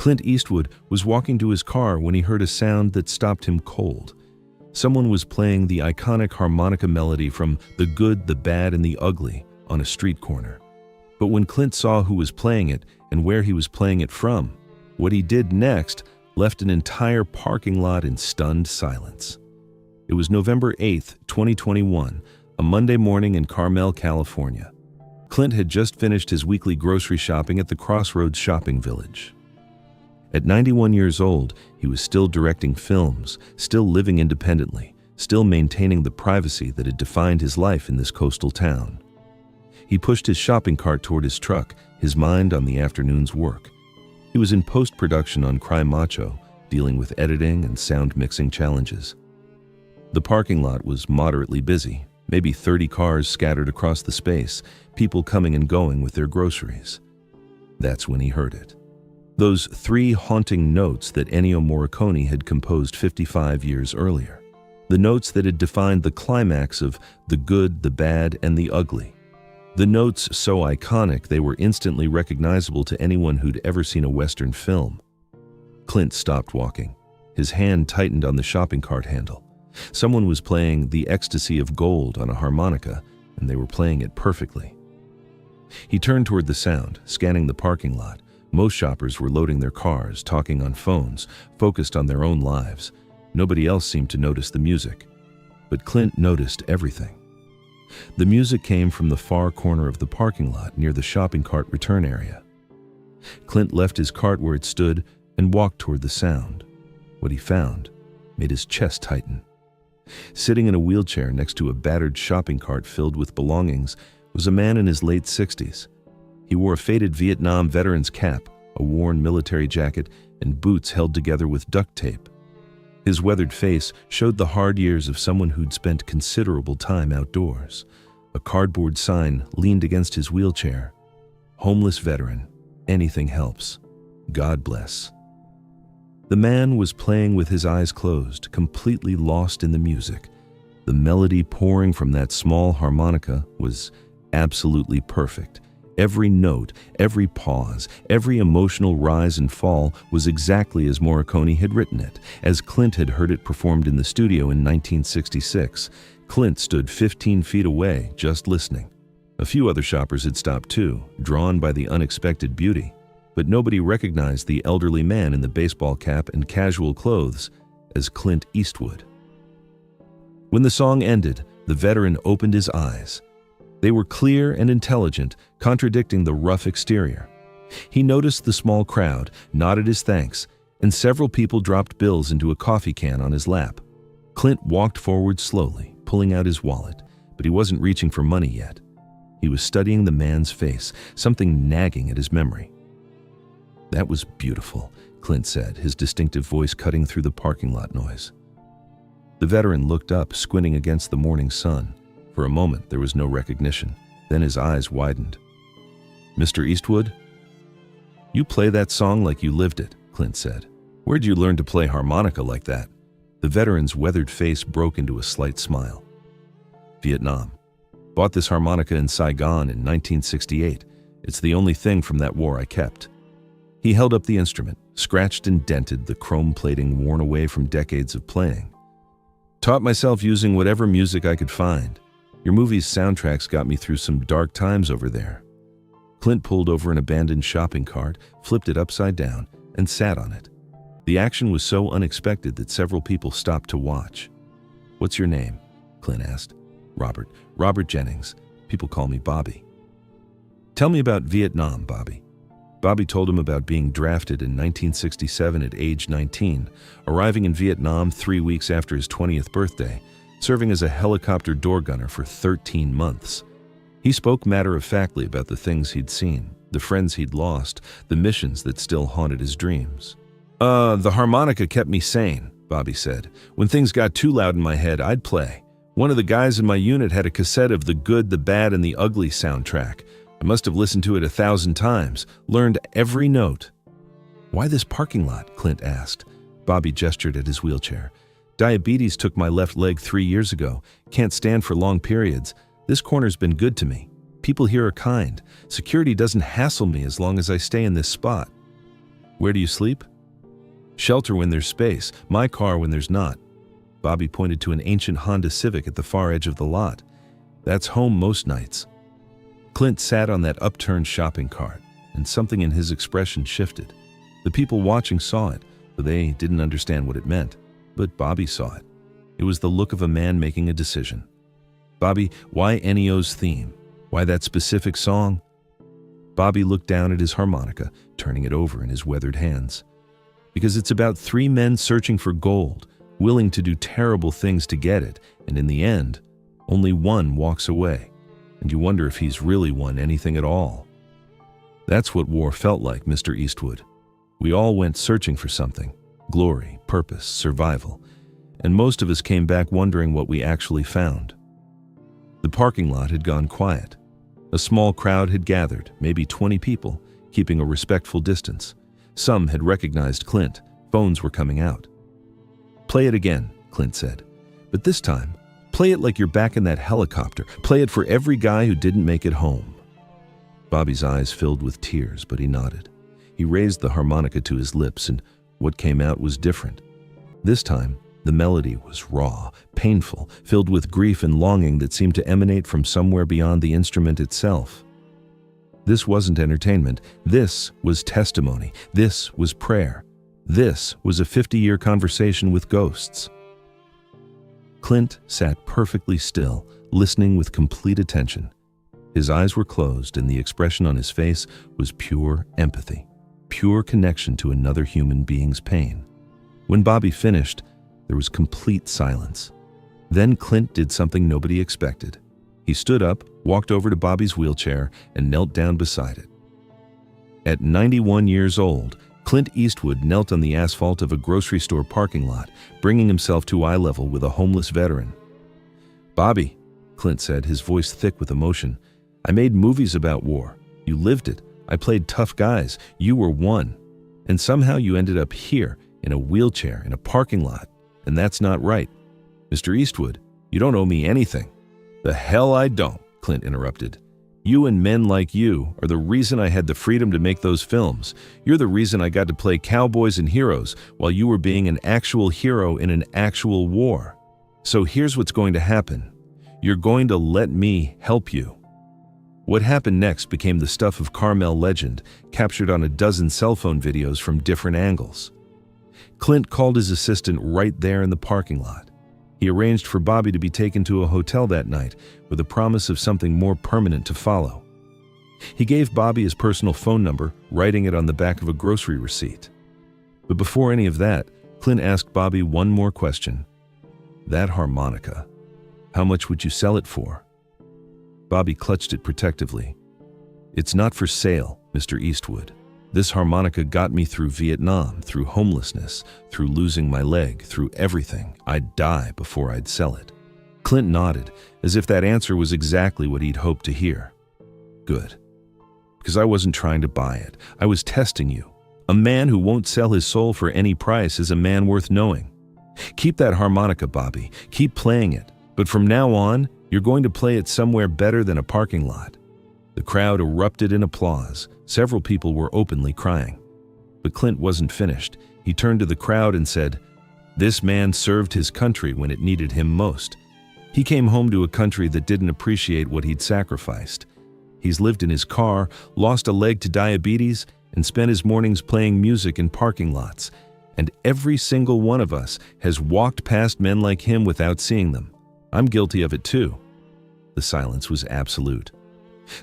Clint Eastwood was walking to his car when he heard a sound that stopped him cold. Someone was playing the iconic harmonica melody from The Good, the Bad, and the Ugly on a street corner. But when Clint saw who was playing it and where he was playing it from, what he did next left an entire parking lot in stunned silence. It was November 8th, 2021, a Monday morning in Carmel, California. Clint had just finished his weekly grocery shopping at the Crossroads Shopping Village. At 91 years old, he was still directing films, still living independently, still maintaining the privacy that had defined his life in this coastal town. He pushed his shopping cart toward his truck, his mind on the afternoon's work. He was in post-production on Cry Macho, dealing with editing and sound mixing challenges. The parking lot was moderately busy, maybe 30 cars scattered across the space, people coming and going with their groceries. That's when he heard it. Those three haunting notes that Ennio Morricone had composed 55 years earlier. The notes that had defined the climax of The Good, the Bad, and the Ugly. The notes so iconic they were instantly recognizable to anyone who'd ever seen a Western film. Clint stopped walking. His hand tightened on the shopping cart handle. Someone was playing The Ecstasy of Gold on a harmonica, and they were playing it perfectly. He turned toward the sound, scanning the parking lot. Most shoppers were loading their cars, talking on phones, focused on their own lives. Nobody else seemed to notice the music. But Clint noticed everything. The music came from the far corner of the parking lot near the shopping cart return area. Clint left his cart where it stood and walked toward the sound. What he found made his chest tighten. Sitting in a wheelchair next to a battered shopping cart filled with belongings was a man in his late 60s. He wore a faded Vietnam veteran's cap, a worn military jacket, and boots held together with duct tape. His weathered face showed the hard years of someone who'd spent considerable time outdoors. A cardboard sign leaned against his wheelchair. Homeless veteran, anything helps. God bless. The man was playing with his eyes closed, completely lost in the music. The melody pouring from that small harmonica was absolutely perfect. Every note, every pause, every emotional rise and fall was exactly as Morricone had written it, as Clint had heard it performed in the studio in 1966. Clint stood 15 feet away, just listening. A few other shoppers had stopped too, drawn by the unexpected beauty, but nobody recognized the elderly man in the baseball cap and casual clothes as Clint Eastwood. When the song ended, the veteran opened his eyes. They were clear and intelligent, contradicting the rough exterior. He noticed the small crowd, nodded his thanks, and several people dropped bills into a coffee can on his lap. Clint walked forward slowly, pulling out his wallet, but he wasn't reaching for money yet. He was studying the man's face, something nagging at his memory. "That was beautiful," Clint said, his distinctive voice cutting through the parking lot noise. The veteran looked up, squinting against the morning sun. For a moment, there was no recognition. Then his eyes widened. "Mr. Eastwood?" "You play that song like you lived it," Clint said. "Where'd you learn to play harmonica like that?" The veteran's weathered face broke into a slight smile. "Vietnam. Bought this harmonica in Saigon in 1968. It's the only thing from that war I kept." He held up the instrument, scratched and dented, the chrome plating worn away from decades of playing. "Taught myself using whatever music I could find. Your movie's soundtracks got me through some dark times over there." Clint pulled over an abandoned shopping cart, flipped it upside down, and sat on it. The action was so unexpected that several people stopped to watch. "What's your name?" Clint asked. Robert Jennings. People call me Bobby." "Tell me about Vietnam, Bobby." Bobby told him about being drafted in 1967 at age 19, arriving in Vietnam 3 weeks after his 20th birthday, serving as a helicopter door gunner for 13 months. He spoke matter-of-factly about the things he'd seen, the friends he'd lost, the missions that still haunted his dreams. The harmonica kept me sane," Bobby said. "When things got too loud in my head, I'd play. One of the guys in my unit had a cassette of The Good, the Bad, and the Ugly soundtrack. I must have listened to it 1,000 times, learned every note." "Why this parking lot?" Clint asked. Bobby gestured at his wheelchair. "Diabetes took my left leg 3 years ago. Can't stand for long periods. This corner's been good to me. People here are kind. Security doesn't hassle me as long as I stay in this spot." Where do you sleep? Shelter when there's space, my car when there's not. Bobby pointed to an ancient Honda Civic at the far edge of the lot. That's home most nights. Clint sat on that upturned shopping cart, and something in his expression shifted. The people watching saw it, but they didn't understand what it meant. But Bobby saw it. It was the look of a man making a decision. Bobby, why Ennio's theme? Why that specific song? Bobby looked down at his harmonica, turning it over in his weathered hands. Because it's about three men searching for gold, willing to do terrible things to get it, and in the end, only one walks away, and you wonder if he's really won anything at all. That's what war felt like, Mr. Eastwood. We all went searching for something, glory, purpose, survival, and most of us came back wondering what we actually found. The parking lot had gone quiet. A small crowd had gathered, maybe 20 people, keeping a respectful distance. Some had recognized Clint. Phones were coming out. Play it again, Clint said. But this time, play it like you're back in that helicopter. Play it for every guy who didn't make it home. Bobby's eyes filled with tears, but he nodded. He raised the harmonica to his lips, and what came out was different. This time, the melody was raw, painful, filled with grief and longing that seemed to emanate from somewhere beyond the instrument itself. This wasn't entertainment. This was testimony. This was prayer. This was a 50-year conversation with ghosts. Clint sat perfectly still, listening with complete attention. His eyes were closed, and the expression on his face was pure empathy, pure connection to another human being's pain. When Bobby finished, there was complete silence. Then Clint did something nobody expected. He stood up, walked over to Bobby's wheelchair, and knelt down beside it. At 91 years old, Clint Eastwood knelt on the asphalt of a grocery store parking lot, bringing himself to eye level with a homeless veteran. "Bobby," Clint said, his voice thick with emotion, "I made movies about war. You lived it. I played tough guys. You were one. And somehow you ended up here, in a wheelchair, in a parking lot. And that's not right. Mr. Eastwood, you don't owe me anything." "The hell I don't," Clint interrupted. "You and men like you are the reason I had the freedom to make those films. You're the reason I got to play cowboys and heroes while you were being an actual hero in an actual war. So here's what's going to happen. You're going to let me help you." What happened next became the stuff of Carmel legend, captured on a dozen cell phone videos from different angles. Clint called his assistant right there in the parking lot. He arranged for Bobby to be taken to a hotel that night with a promise of something more permanent to follow. He gave Bobby his personal phone number, writing it on the back of a grocery receipt. But before any of that, Clint asked Bobby one more question. "That harmonica, how much would you sell it for?" Bobby clutched it protectively. "It's not for sale, Mr. Eastwood. This harmonica got me through Vietnam, through homelessness, through losing my leg, through everything. I'd die before I'd sell it." Clint nodded, as if that answer was exactly what he'd hoped to hear. "Good. Because I wasn't trying to buy it. I was testing you. A man who won't sell his soul for any price is a man worth knowing. Keep that harmonica, Bobby. Keep playing it. But from now on, you're going to play it somewhere better than a parking lot." The crowd erupted in applause. Several people were openly crying. But Clint wasn't finished. He turned to the crowd and said, "This man served his country when it needed him most. He came home to a country that didn't appreciate what he'd sacrificed. He's lived in his car, lost a leg to diabetes, and spent his mornings playing music in parking lots. And every single one of us has walked past men like him without seeing them. I'm guilty of it too." The silence was absolute.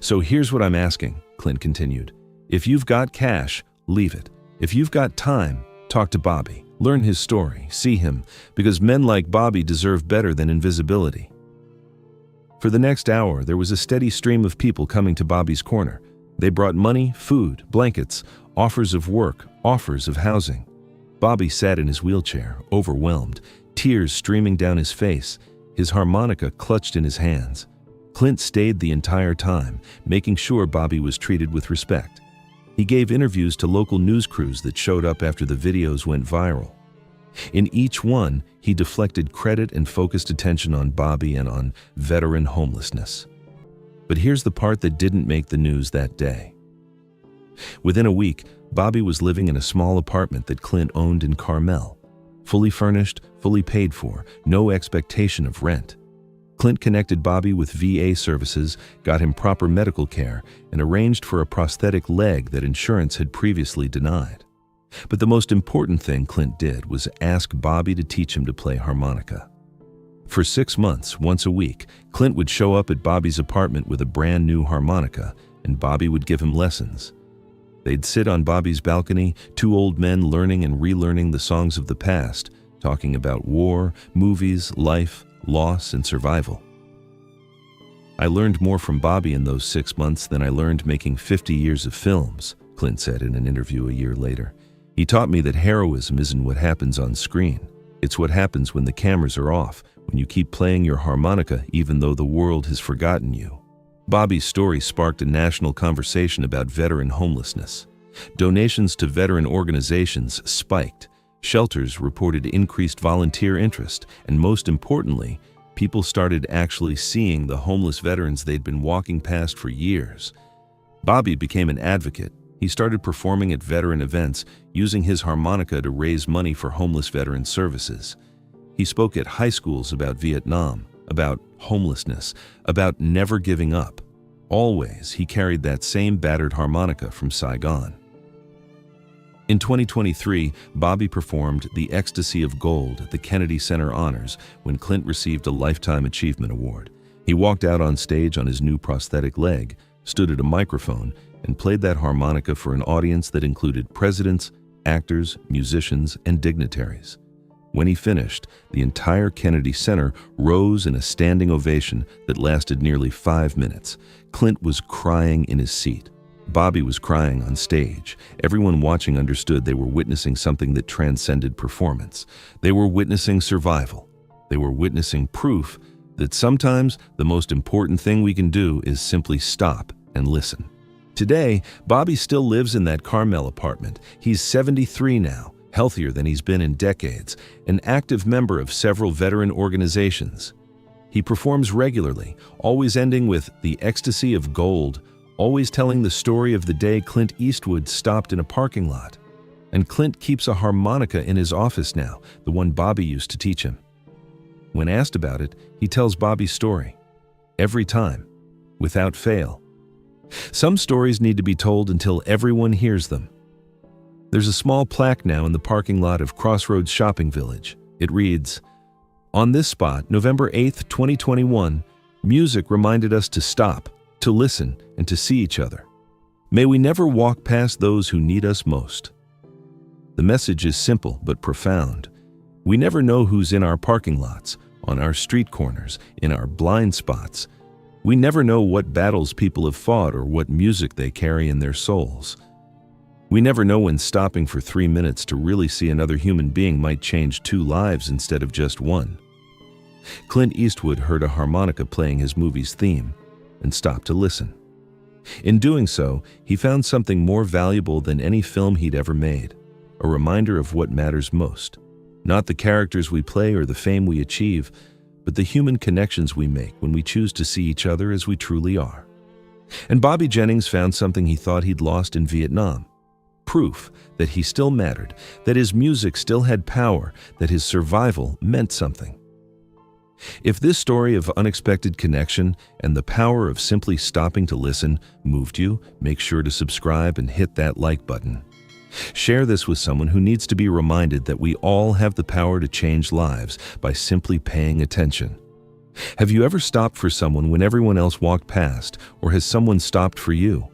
"So here's what I'm asking," Clint continued. "If you've got cash, leave it. If you've got time, talk to Bobby. Learn his story, see him, because men like Bobby deserve better than invisibility." For the next hour, there was a steady stream of people coming to Bobby's corner. They brought money, food, blankets, offers of work, offers of housing. Bobby sat in his wheelchair, overwhelmed, tears streaming down his face, his harmonica clutched in his hands. Clint stayed the entire time, making sure Bobby was treated with respect. He gave interviews to local news crews that showed up after the videos went viral. In each one, he deflected credit and focused attention on Bobby and on veteran homelessness. But here's the part that didn't make the news that day. Within a week, Bobby was living in a small apartment that Clint owned in Carmel. Fully furnished, fully paid for, no expectation of rent. Clint connected Bobby with VA services, got him proper medical care, and arranged for a prosthetic leg that insurance had previously denied. But the most important thing Clint did was ask Bobby to teach him to play harmonica. For 6 months, once a week, Clint would show up at Bobby's apartment with a brand new harmonica, and Bobby would give him lessons. They'd sit on Bobby's balcony, two old men learning and relearning the songs of the past, talking about war, movies, life, loss, and survival. "I learned more from Bobby in those 6 months than I learned making 50 years of films," Clint said in an interview a year later. "He taught me that heroism isn't what happens on screen. It's what happens when the cameras are off, when you keep playing your harmonica even though the world has forgotten you." Bobby's story sparked a national conversation about veteran homelessness. Donations to veteran organizations spiked. Shelters reported increased volunteer interest, and most importantly, people started actually seeing the homeless veterans they'd been walking past for years. Bobby became an advocate. He started performing at veteran events, using his harmonica to raise money for homeless veteran services. He spoke at high schools about Vietnam, about homelessness, about never giving up. Always, he carried that same battered harmonica from Saigon. In 2023, Bobby performed The Ecstasy of Gold at the Kennedy Center Honors when Clint received a Lifetime Achievement Award. He walked out on stage on his new prosthetic leg, stood at a microphone, and played that harmonica for an audience that included presidents, actors, musicians, and dignitaries. When he finished, the entire Kennedy Center rose in a standing ovation that lasted nearly 5 minutes. Clint was crying in his seat. Bobby was crying on stage. Everyone watching understood they were witnessing something that transcended performance. They were witnessing survival. They were witnessing proof that sometimes the most important thing we can do is simply stop and listen. Today, Bobby still lives in that Carmel apartment. He's 73 now, healthier than he's been in decades, an active member of several veteran organizations. He performs regularly, always ending with The Ecstasy of Gold, always telling the story of the day Clint Eastwood stopped in a parking lot. And Clint keeps a harmonica in his office now, the one Bobby used to teach him. When asked about it, he tells Bobby's story. Every time, without fail. Some stories need to be told until everyone hears them. There's a small plaque now in the parking lot of Crossroads Shopping Village. It reads, "On this spot, November 8th, 2021, music reminded us to stop, to listen, and to see each other. May we never walk past those who need us most." The message is simple but profound. We never know who's in our parking lots, on our street corners, in our blind spots. We never know what battles people have fought or what music they carry in their souls. We never know when stopping for 3 minutes to really see another human being might change 2 lives instead of just one. Clint Eastwood heard a harmonica playing his movie's theme and stopped to listen. In doing so, he found something more valuable than any film he'd ever made, a reminder of what matters most. Not the characters we play or the fame we achieve, but the human connections we make when we choose to see each other as we truly are. And Bobby Jennings found something he thought he'd lost in Vietnam. Proof that he still mattered, that his music still had power, that his survival meant something. If this story of unexpected connection and the power of simply stopping to listen moved you, make sure to subscribe and hit that like button. Share this with someone who needs to be reminded that we all have the power to change lives by simply paying attention. Have you ever stopped for someone when everyone else walked past, or has someone stopped for you?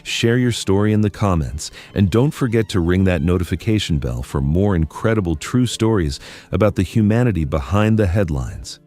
Share your story in the comments, and don't forget to ring that notification bell for more incredible true stories about the humanity behind the headlines.